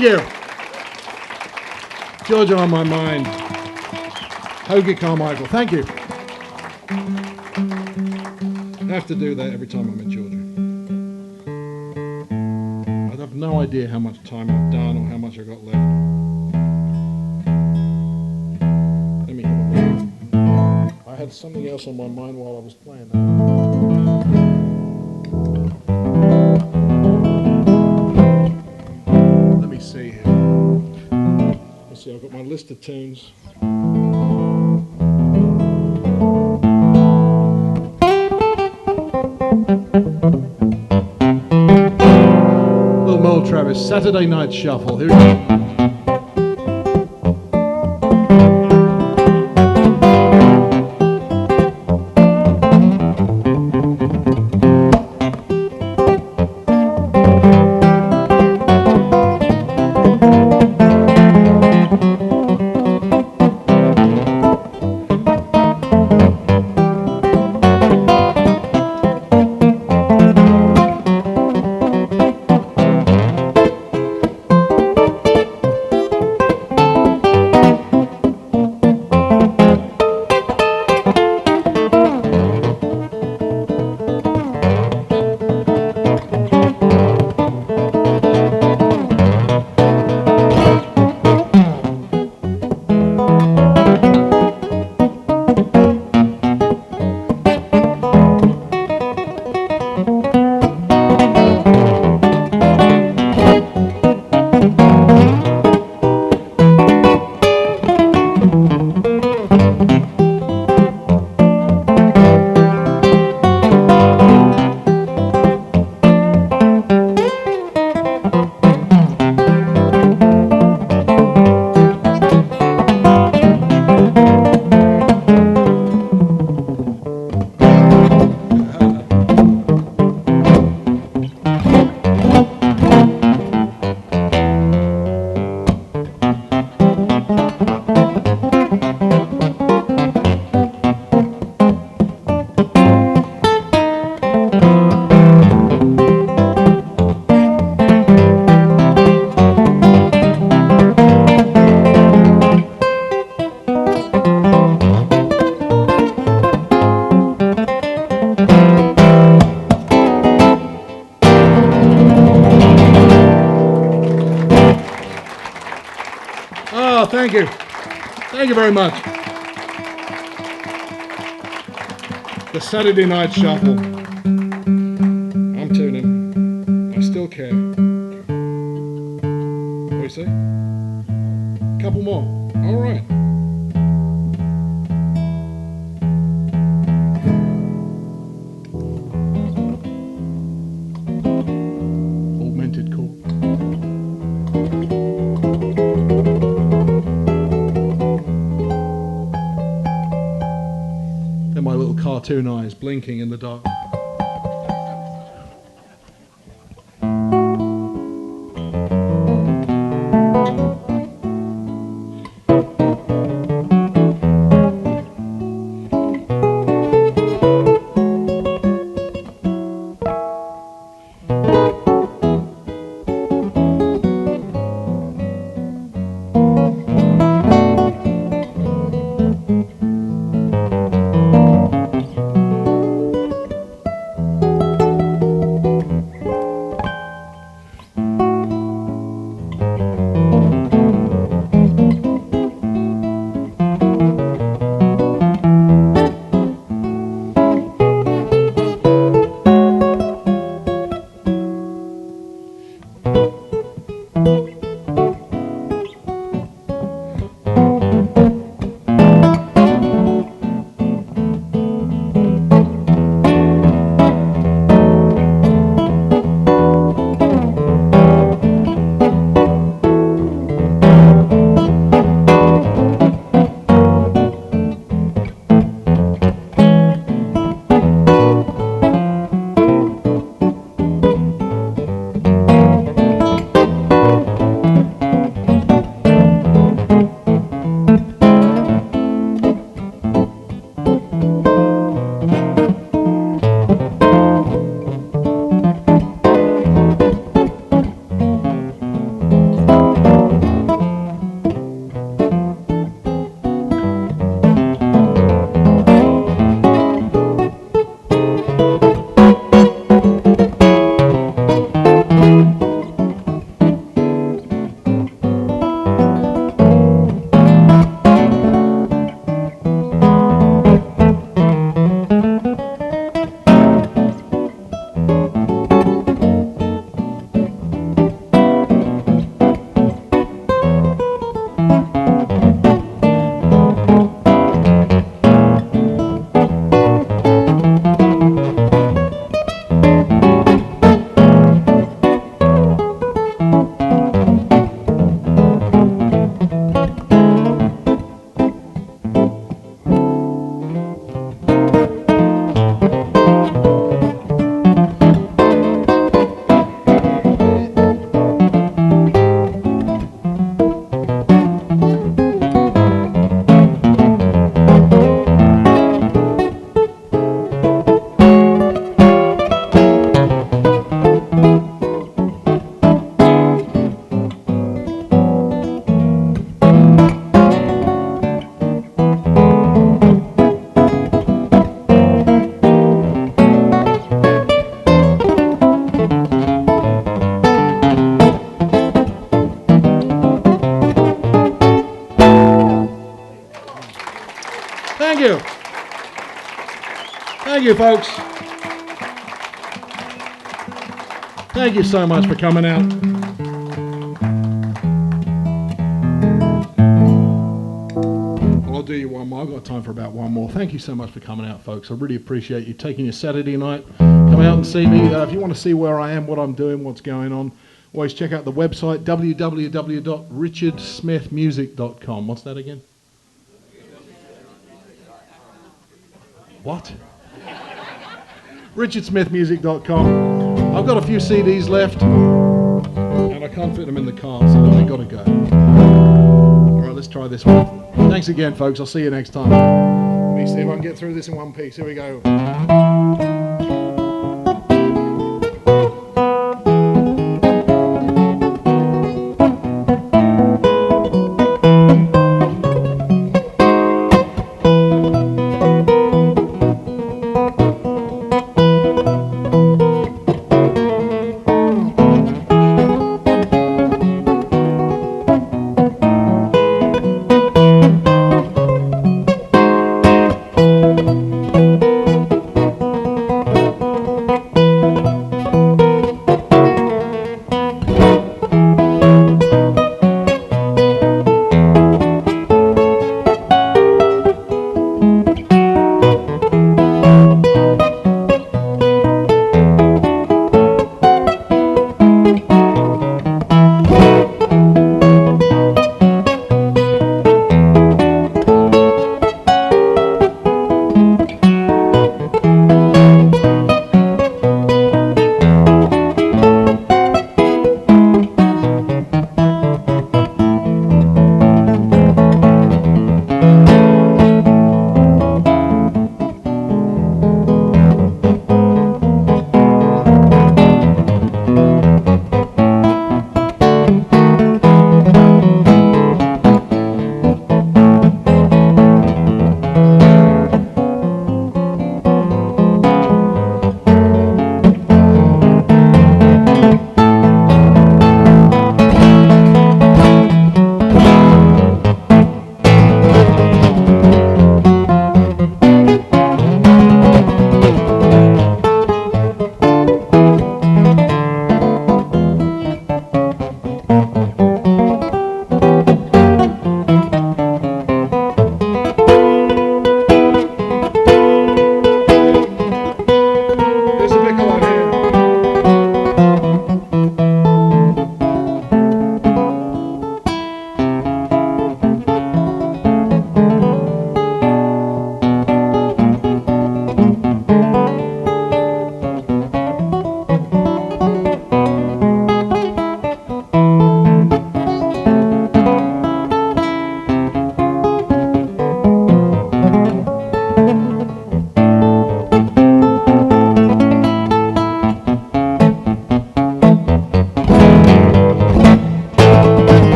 Thank you. Georgia on my mind. Hoagie Carmichael, thank you. I have to do that every time I'm in Georgia. I have no idea how much time I've done or how much I've got left. Let me have a look. I had something else on my mind while I was playing that. Let me see here. Let's see, I've got my list of tunes. Little Mole Travis, Saturday Night Shuffle. Here we go. Thank you. Thank you very much. The Saturday Night Shuffle. I'm tuning. I still care. What do you say? Couple more. All right. Augmented chord. My little cartoon eyes blinking in the dark. Thank you. Thank you, folks. Thank you so much for coming out. Well, I'll do you one more. I've got time for about one more. Thank you so much for coming out, folks. I really appreciate you taking your Saturday night. Come out and see me. If you want to see where I am, what I'm doing, what's going on, always check out the website, www.richardsmithmusic.com. What's that again? What? richardsmithmusic.com. I've got a few CDs left, and I can't fit them in the car, so they've got to go. All right, let's try this one. Thanks again, folks. I'll see you next time. Let me see if I can get through this in one piece. Here we go.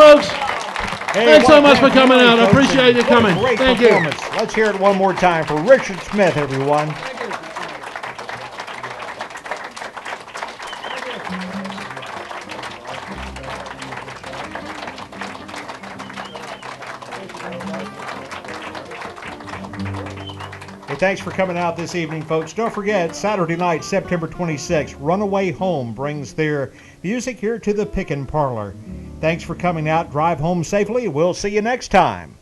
folks. Hey, thanks so much for coming out. I appreciate you coming. Thank you. Let's hear it one more time for Richard Smith, everyone. Hey, thanks for coming out this evening, folks. Don't forget, Saturday night, September 26th, Runaway Home brings their music here to the Pickin Parlor. Thanks for coming out. Drive home safely. We'll see you next time.